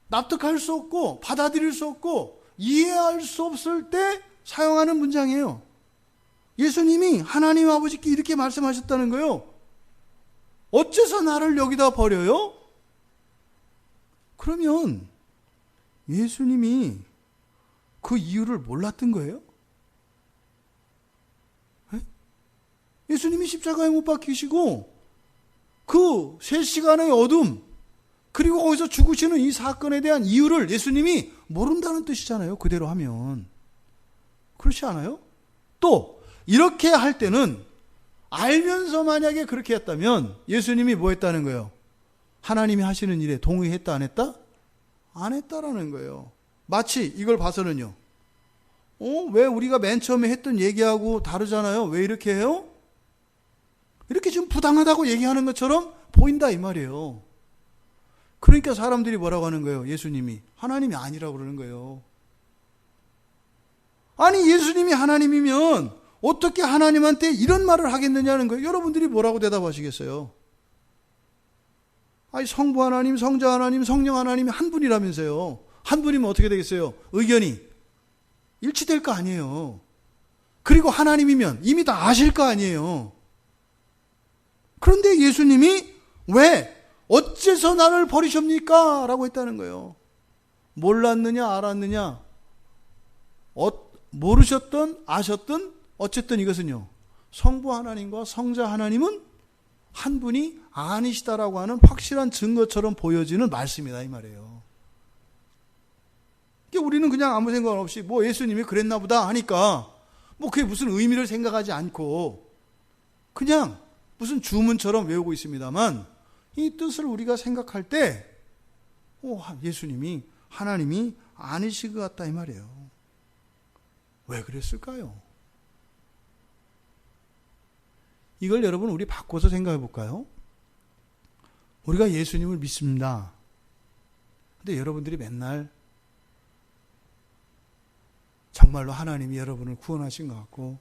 납득할 수 없고 받아들일 수 없고 이해할 수 없을 때 사용하는 문장이에요. 예수님이 하나님 아버지께 이렇게 말씀하셨다는 거예요. 어째서 나를 여기다 버려요? 그러면 예수님이 그 이유를 몰랐던 거예요? 예수님이 십자가에 못 박히시고 그 3시간의 어둠 그리고 거기서 죽으시는 이 사건에 대한 이유를 예수님이 모른다는 뜻이잖아요. 그대로 하면. 그렇지 않아요? 또 이렇게 할 때는 알면서 만약에 그렇게 했다면 예수님이 뭐 했다는 거예요? 하나님이 하시는 일에 동의했다 안 했다? 안 했다라는 거예요. 마치 이걸 봐서는요. 왜 우리가 맨 처음에 했던 얘기하고 다르잖아요. 왜 이렇게 해요? 이렇게 좀 부당하다고 얘기하는 것처럼 보인다 이 말이에요. 그러니까 사람들이 뭐라고 하는 거예요? 예수님이 하나님이 아니라고 그러는 거예요. 아니 예수님이 하나님이면 어떻게 하나님한테 이런 말을 하겠느냐는 거예요. 여러분들이 뭐라고 대답하시겠어요? 아니 성부 하나님, 성자 하나님, 성령 하나님이 한 분이라면서요. 한 분이면 어떻게 되겠어요? 의견이 일치될 거 아니에요. 그리고 하나님이면 이미 다 아실 거 아니에요. 그런데 예수님이 왜 어째서 나를 버리십니까? 라고 했다는 거예요. 몰랐느냐 알았느냐 모르셨든 아셨든 어쨌든 이것은요. 성부 하나님과 성자 하나님은 한 분이 아니시다라고 하는 확실한 증거처럼 보여지는 말씀이다 이 말이에요. 우리는 그냥 아무 생각 없이 뭐 예수님이 그랬나 보다 하니까 뭐 그게 무슨 의미를 생각하지 않고 그냥 무슨 주문처럼 외우고 있습니다만 이 뜻을 우리가 생각할 때 예수님이 하나님이 아니실 것 같다 이 말이에요. 왜 그랬을까요? 이걸 여러분 우리 바꿔서 생각해 볼까요? 우리가 예수님을 믿습니다. 근데 여러분들이 맨날 정말로 하나님이 여러분을 구원하신 것 같고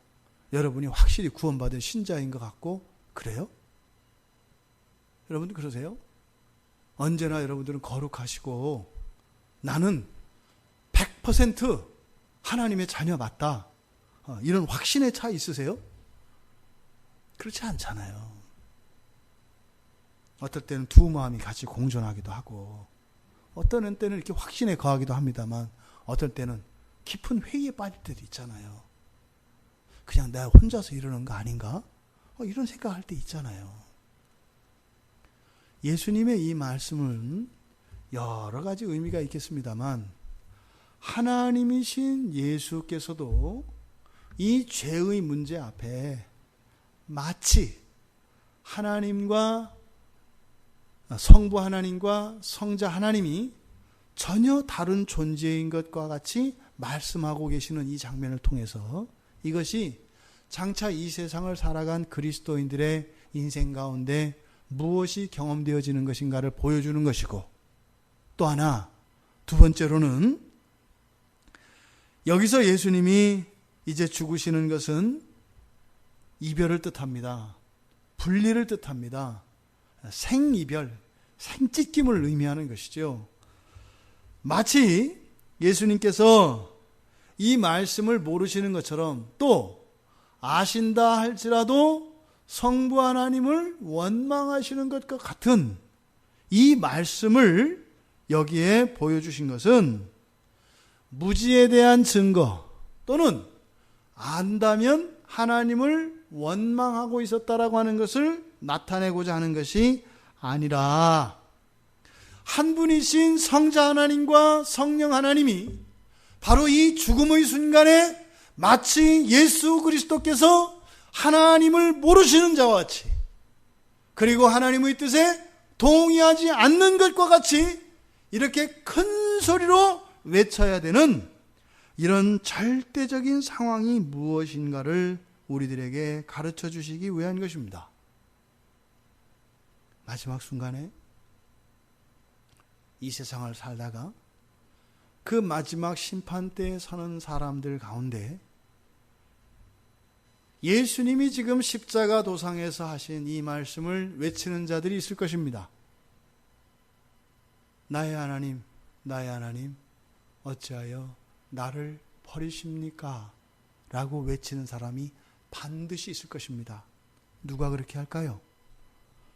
여러분이 확실히 구원받은 신자인 것 같고 그래요? 여러분들 그러세요? 언제나 여러분들은 거룩하시고 나는 100% 하나님의 자녀 맞다. 이런 확신의 차 있으세요? 그렇지 않잖아요. 어떨 때는 두 마음이 같이 공존하기도 하고 어떤 때는 이렇게 확신에 거하기도 합니다만 어떨 때는 깊은 회의에 빠질 때도 있잖아요. 그냥 내가 혼자서 이러는 거 아닌가? 이런 생각할 때 있잖아요. 예수님의 이 말씀은 여러 가지 의미가 있겠습니다만 하나님이신 예수께서도 이 죄의 문제 앞에 마치 하나님과 성부 하나님과 성자 하나님이 전혀 다른 존재인 것과 같이 말씀하고 계시는 이 장면을 통해서 이것이 장차 이 세상을 살아간 그리스도인들의 인생 가운데 무엇이 경험되어지는 것인가를 보여주는 것이고 또 하나 두 번째로는 여기서 예수님이 이제 죽으시는 것은 이별을 뜻합니다. 분리를 뜻합니다. 생이별, 생찢김을 의미하는 것이죠. 마치 예수님께서 이 말씀을 모르시는 것처럼 또 아신다 할지라도 성부 하나님을 원망하시는 것과 같은 이 말씀을 여기에 보여주신 것은 무지에 대한 증거 또는 안다면 하나님을 원망하고 있었다라고 하는 것을 나타내고자 하는 것이 아니라 한 분이신 성자 하나님과 성령 하나님이 바로 이 죽음의 순간에 마치 예수 그리스도께서 하나님을 모르시는 자와 같이 그리고 하나님의 뜻에 동의하지 않는 것과 같이 이렇게 큰 소리로 외쳐야 되는 이런 절대적인 상황이 무엇인가를 우리들에게 가르쳐 주시기 위한 것입니다. 마지막 순간에 이 세상을 살다가 그 마지막 심판대에 서는 사람들 가운데 예수님이 지금 십자가 도상에서 하신 이 말씀을 외치는 자들이 있을 것입니다. 나의 하나님, 나의 하나님 어찌하여 나를 버리십니까? 라고 외치는 사람이 반드시 있을 것입니다. 누가 그렇게 할까요?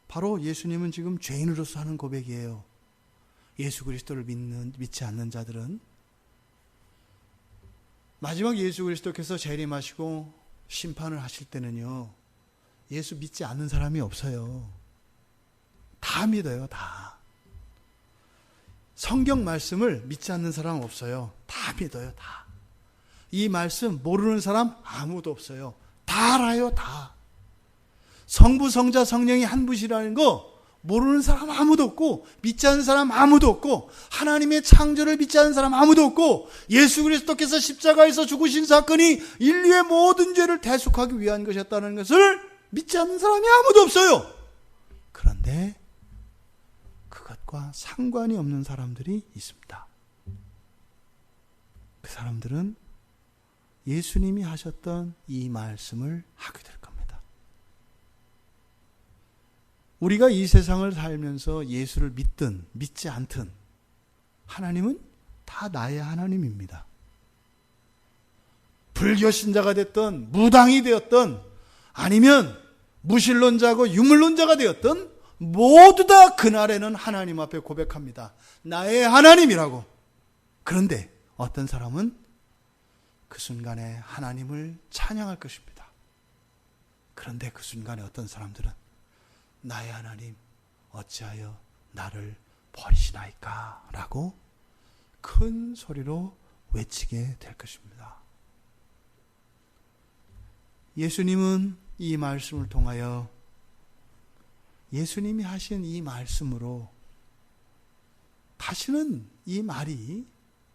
바로 예수님은 지금 죄인으로서 하는 고백이에요. 예수 그리스도를 믿지 않는 자들은 마지막 예수 그리스도께서 재림하시고 심판을 하실 때는요, 예수 믿지 않는 사람이 없어요. 다 믿어요, 다. 성경 말씀을 믿지 않는 사람은 없어요. 다 믿어요, 다. 이 말씀 모르는 사람 아무도 없어요. 다 알아요, 다. 성부, 성자, 성령이 한 분이라는 거 모르는 사람 아무도 없고, 믿지 않는 사람 아무도 없고, 하나님의 창조를 믿지 않는 사람 아무도 없고, 예수 그리스도께서 십자가에서 죽으신 사건이 인류의 모든 죄를 대속하기 위한 것이었다는 것을 믿지 않는 사람이 아무도 없어요. 그런데 그것과 상관이 없는 사람들이 있습니다. 그 사람들은 예수님이 하셨던 이 말씀을 하게 될 겁니다. 우리가 이 세상을 살면서 예수를 믿든 믿지 않든 하나님은 다 나의 하나님입니다. 불교 신자가 됐든 무당이 되었든 아니면 무신론자고 유물론자가 되었든 모두 다 그날에는 하나님 앞에 고백합니다. 나의 하나님이라고. 그런데 어떤 사람은 그 순간에 하나님을 찬양할 것입니다. 그런데 그 순간에 어떤 사람들은 나의 하나님 어찌하여 나를 버리시나이까? 라고 큰 소리로 외치게 될 것입니다. 예수님은 이 말씀을 통하여 예수님이 하신 이 말씀으로 다시는 이 말이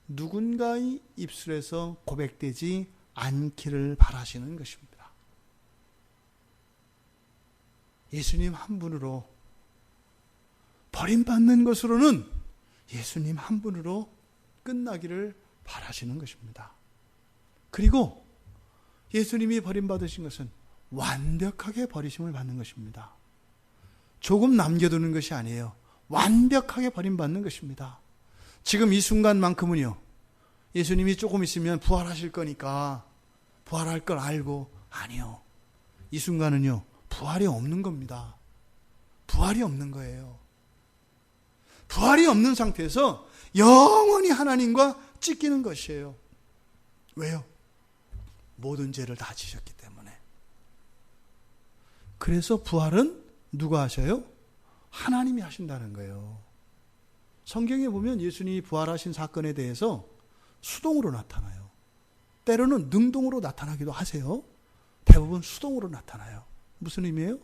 누군가의 입술에서 고백되지 않기를 바라시는 것입니다. 예수님 한 분으로 버림받는 것으로는 예수님 한 분으로 끝나기를 바라시는 것입니다. 그리고 예수님이 버림받으신 것은 완벽하게 버리심을 받는 것입니다. 조금 남겨두는 것이 아니에요. 완벽하게 버림받는 것입니다. 지금 이 순간만큼은요, 예수님이 조금 있으면 부활하실 거니까 부활할 걸 알고, 아니요. 이 순간은요, 부활이 없는 겁니다. 부활이 없는 거예요. 부활이 없는 상태에서 영원히 하나님과 찢기는 것이에요. 왜요? 모든 죄를 다 지셨기 때문에. 그래서 부활은 누가 하셔요? 하나님이 하신다는 거예요. 성경에 보면 예수님이 부활하신 사건에 대해서 수동으로 나타나요. 때로는 능동으로 나타나기도 하세요. 대부분 수동으로 나타나요. 무슨 의미예요?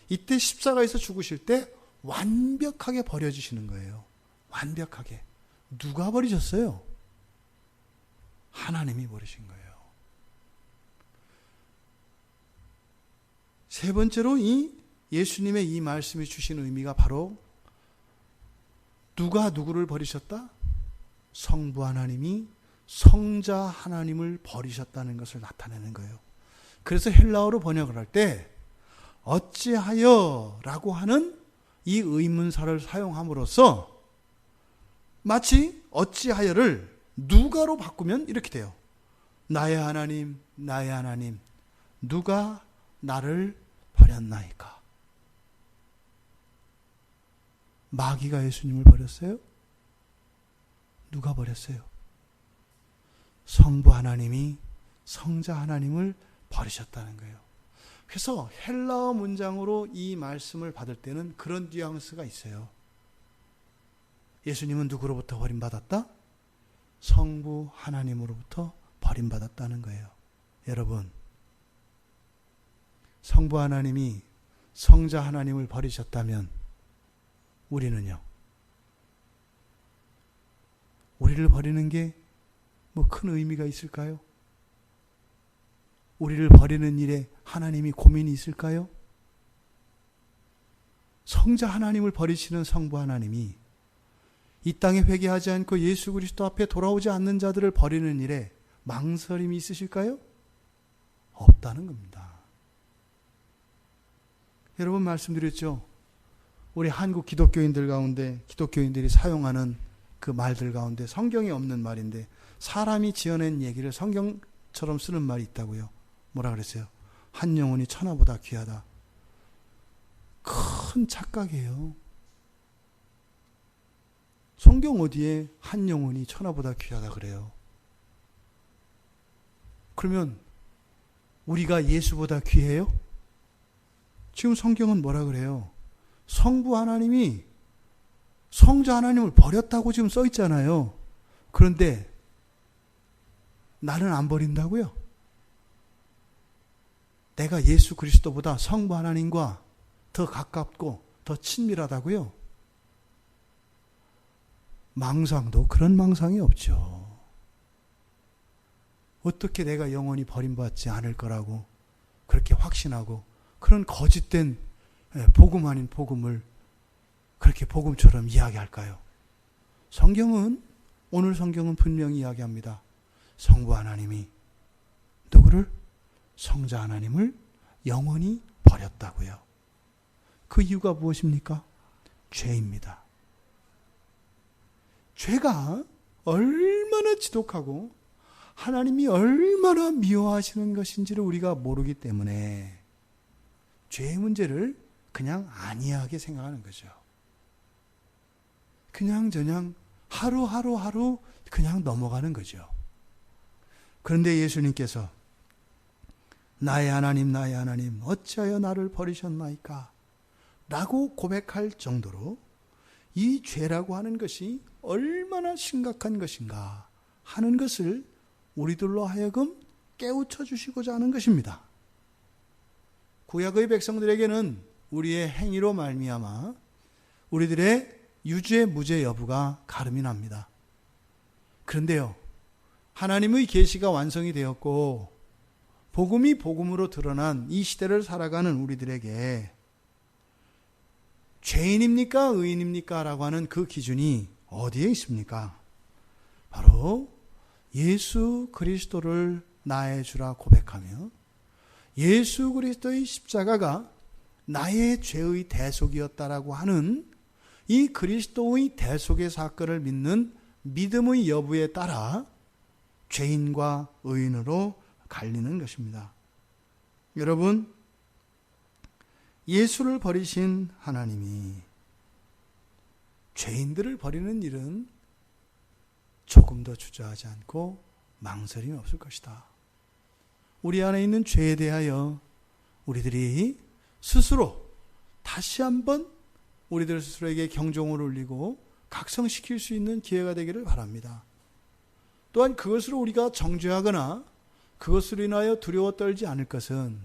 이때 십자가에서 죽으실 때 완벽하게 버려지시는 거예요. 완벽하게. 누가 버리셨어요? 하나님이 버리신 거예요. 세 번째로 이 예수님의 이 말씀이 주신 의미가 바로 누가 누구를 버리셨다? 성부 하나님이 성자 하나님을 버리셨다는 것을 나타내는 거예요. 그래서 헬라어로 번역을 할 때 어찌하여 라고 하는 이 의문사를 사용함으로써 마치 어찌하여를 누가로 바꾸면 이렇게 돼요. 나의 하나님, 나의 하나님, 누가 나를 버렸나이까? 마귀가 예수님을 버렸어요? 누가 버렸어요? 성부 하나님이 성자 하나님을 버리셨다는 거예요. 그래서 헬라어 문장으로 이 말씀을 받을 때는 그런 뉘앙스가 있어요. 예수님은 누구로부터 버림받았다? 성부 하나님으로부터 버림받았다는 거예요. 여러분, 성부 하나님이 성자 하나님을 버리셨다면 우리는요, 우리를 버리는 게 뭐 큰 의미가 있을까요? 우리를 버리는 일에 하나님이 고민이 있을까요? 성자 하나님을 버리시는 성부 하나님이 이 땅에 회개하지 않고 예수 그리스도 앞에 돌아오지 않는 자들을 버리는 일에 망설임이 있으실까요? 없다는 겁니다. 여러분 말씀드렸죠? 우리 한국 기독교인들 가운데 기독교인들이 사용하는 그 말들 가운데 성경에 없는 말인데 사람이 지어낸 얘기를 성경처럼 쓰는 말이 있다고요. 뭐라 그랬어요? 한 영혼이 천하보다 귀하다. 큰 착각이에요. 성경 어디에 한 영혼이 천하보다 귀하다 그래요? 그러면 우리가 예수보다 귀해요? 지금 성경은 뭐라 그래요? 성부 하나님이 성자 하나님을 버렸다고 지금 써 있잖아요. 그런데 나는 안 버린다고요? 내가 예수 그리스도보다 성부 하나님과 더 가깝고 더 친밀하다고요? 망상도 그런 망상이 없죠. 어떻게 내가 영원히 버림받지 않을 거라고 그렇게 확신하고 그런 거짓된 복음 아닌 복음을 그렇게 복음처럼 이야기할까요? 오늘 성경은 분명히 이야기합니다. 성부 하나님이 누구를? 성자 하나님을 영원히 버렸다고요. 그 이유가 무엇입니까? 죄입니다. 죄가 얼마나 지독하고 하나님이 얼마나 미워하시는 것인지를 우리가 모르기 때문에 죄의 문제를 그냥 안이하게 생각하는 거죠. 그냥 하루 그냥 넘어가는 거죠. 그런데 예수님께서 나의 하나님 어찌하여 나를 버리셨나이까 라고 고백할 정도로 이 죄라고 하는 것이 얼마나 심각한 것인가 하는 것을 우리들로 하여금 깨우쳐 주시고자 하는 것입니다. 구약의 백성들에게는 우리의 행위로 말미암아 우리들의 유죄 무죄 여부가 가름이 납니다. 그런데요, 하나님의 계시가 완성이 되었고 복음이 복음으로 드러난 이 시대를 살아가는 우리들에게 죄인입니까? 의인입니까? 라고 하는 그 기준이 어디에 있습니까? 바로 예수 그리스도를 나의 주라 고백하며 예수 그리스도의 십자가가 나의 죄의 대속이었다라고 하는 이 그리스도의 대속의 사건을 믿는 믿음의 여부에 따라 죄인과 의인으로 갈리는 것입니다. 여러분, 예수를 버리신 하나님이 죄인들을 버리는 일은 조금 더 주저하지 않고 망설임이 없을 것이다. 우리 안에 있는 죄에 대하여 우리들이 스스로 다시 한번 우리들 스스로에게 경종을 울리고 각성시킬 수 있는 기회가 되기를 바랍니다. 또한 그것으로 우리가 정죄하거나 그것으로 인하여 두려워 떨지 않을 것은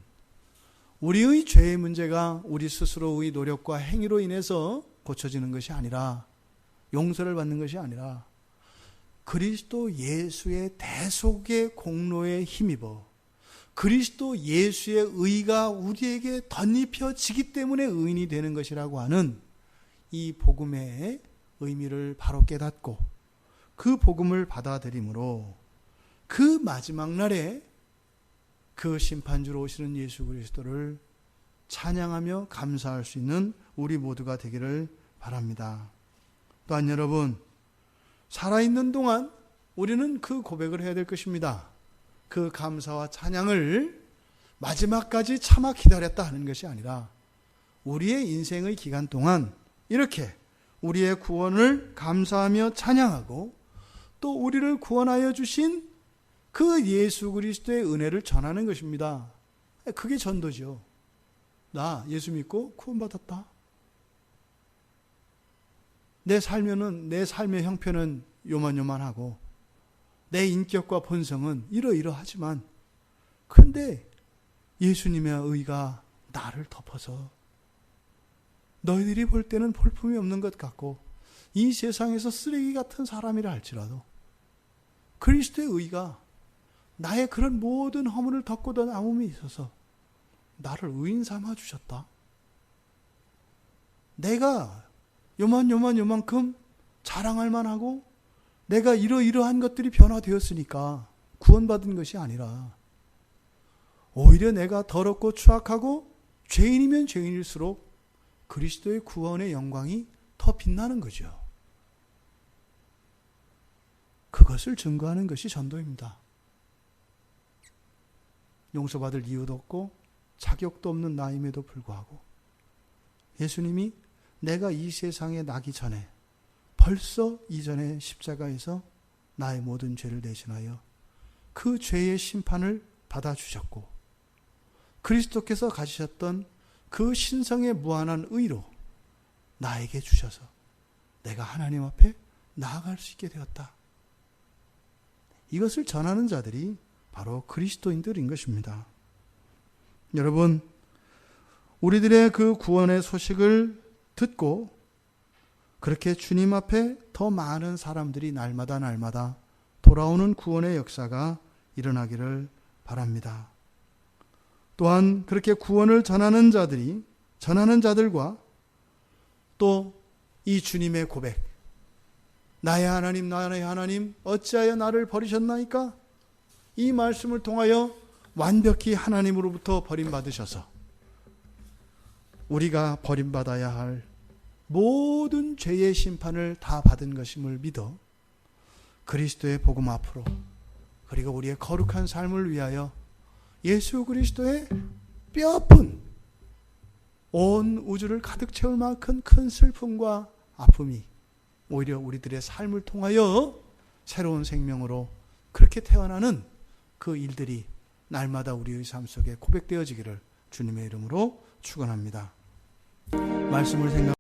우리의 죄의 문제가 우리 스스로의 노력과 행위로 인해서 고쳐지는 것이 아니라 용서를 받는 것이 아니라 그리스도 예수의 대속의 공로에 힘입어 그리스도 예수의 의가 우리에게 덧입혀지기 때문에 의인이 되는 것이라고 하는 이 복음의 의미를 바로 깨닫고 그 복음을 받아들임으로 그 마지막 날에 그 심판주로 오시는 예수 그리스도를 찬양하며 감사할 수 있는 우리 모두가 되기를 바랍니다. 또한 여러분, 살아있는 동안 우리는 그 고백을 해야 될 것입니다. 그 감사와 찬양을 마지막까지 참아 기다렸다 하는 것이 아니라 우리의 인생의 기간 동안 이렇게 우리의 구원을 감사하며 찬양하고 또 우리를 구원하여 주신 그 예수 그리스도의 은혜를 전하는 것입니다. 그게 전도죠. 나 예수 믿고 구원받았다. 내 삶의 형편은 요만요만하고 내 인격과 본성은 이러이러하지만 그런데 예수님의 의가 나를 덮어서 너희들이 볼 때는 볼품이 없는 것 같고 이 세상에서 쓰레기 같은 사람이라 할지라도 그리스도의 의가 나의 그런 모든 허물을 덮고던 아픔이 있어서 나를 의인 삼아 주셨다. 내가 요만큼 자랑할 만하고 내가 이러이러한 것들이 변화되었으니까 구원받은 것이 아니라 오히려 내가 더럽고 추악하고 죄인이면 죄인일수록 그리스도의 구원의 영광이 더 빛나는 거죠. 그것을 증거하는 것이 전도입니다. 용서받을 이유도 없고 자격도 없는 나임에도 불구하고 예수님이 내가 이 세상에 나기 전에 벌써 이전에 십자가에서 나의 모든 죄를 대신하여 그 죄의 심판을 받아주셨고 그리스도께서 가지셨던 그 신성의 무한한 의로 나에게 주셔서 내가 하나님 앞에 나아갈 수 있게 되었다. 이것을 전하는 자들이 바로 그리스도인들인 것입니다. 여러분, 우리들의 그 구원의 소식을 듣고 그렇게 주님 앞에 더 많은 사람들이 날마다 돌아오는 구원의 역사가 일어나기를 바랍니다. 또한 그렇게 구원을 전하는 자들과 또 이 주님의 고백, 나의 하나님 어찌하여 나를 버리셨나이까? 이 말씀을 통하여 완벽히 하나님으로부터 버림받으셔서 우리가 버림받아야 할 모든 죄의 심판을 다 받은 것임을 믿어 그리스도의 복음 앞으로 그리고 우리의 거룩한 삶을 위하여 예수 그리스도의 뼈아픈 온 우주를 가득 채울 만큼 큰 슬픔과 아픔이 오히려 우리들의 삶을 통하여 새로운 생명으로 그렇게 태어나는 그 일들이 날마다 우리의 삶 속에 고백되어지기를 주님의 이름으로 축원합니다. 말씀을 생각